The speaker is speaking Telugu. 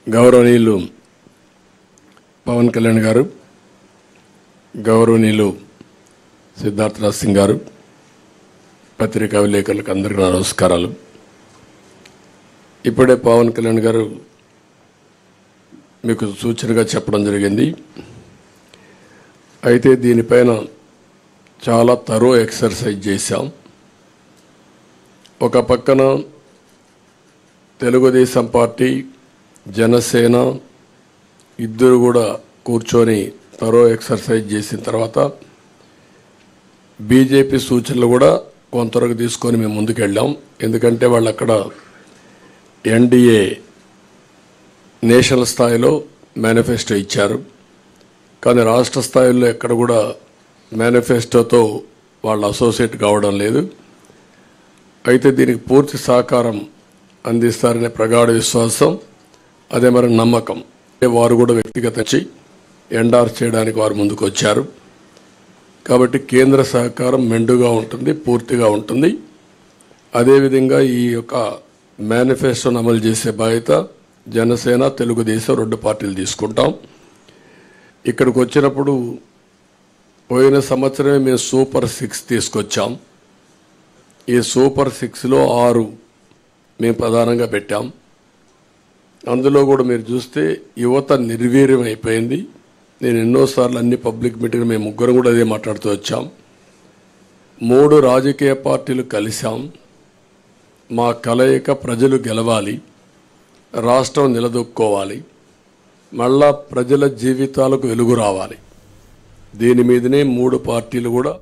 గౌరవనీయులు పవన్ కళ్యాణ్ గారు, గౌరవనీయులు సిద్ధార్థ రాజ్ సింగ్ గారు, పత్రికా విలేకరులకు అందరికీ నమస్కారాలు. ఇప్పుడే పవన్ కళ్యాణ్ గారు మీకు సూచనగా చెప్పడం జరిగింది. అయితే దీనిపైన చాలా తరో ఎక్సర్సైజ్ చేశాం. ఒక పక్కన తెలుగుదేశం పార్టీ, జనసేన ఇద్దరు కూడా కూర్చొని తరో ఎక్సర్సైజ్ చేసిన తర్వాత బీజేపీ సూచనలు కూడా కొంతవరకు తీసుకొని మేము ముందుకెళ్ళాం. ఎందుకంటే వాళ్ళు అక్కడ ఎన్డీఏ నేషనల్ స్థాయిలో మేనిఫెస్టో ఇచ్చారు, కానీ రాష్ట్ర స్థాయిలో ఎక్కడ కూడా మేనిఫెస్టోతో వాళ్ళు అసోసియేట్ కావడం లేదు. అయితే దీనికి పూర్తి సహకారం అందిస్తారనే ప్రగాఢ విశ్వాసం, అదే మరి నమ్మకం వారు కూడా వ్యక్తిగతంగా ఎండార్స్ చేయడానికి వారు ముందుకు వచ్చారు. కాబట్టి కేంద్ర సహకారం మెండుగా ఉంటుంది, పూర్తిగా ఉంటుంది. అదేవిధంగా ఈ యొక్క మేనిఫెస్టోను అమలు చేసే బాధ్యత జనసేన, తెలుగుదేశం రెండు పార్టీలు తీసుకుంటాం. ఇక్కడికి వచ్చినప్పుడు పోయిన సంవత్సరమే మేము సూపర్ 6 తీసుకొచ్చాం. ఈ సూపర్ 6లో 6 మేము ప్రధానంగా పెట్టాం. అందులో కూడా మీరు చూస్తే యువత నిర్వీర్యం అయిపోయింది. నేను ఎన్నోసార్లు అన్ని పబ్లిక్ మీటింగ్ మేము ముగ్గురం కూడా అదే మాట్లాడుతూ వచ్చాం. 3 రాజకీయ పార్టీలు కలిసాం. మా కలయిక ప్రజలు గెలవాలి, రాష్ట్రం నిలదొక్కోవాలి, మళ్ళా ప్రజల జీవితాలకు వెలుగు రావాలి. దీని మీదనే 3 పార్టీలు కూడా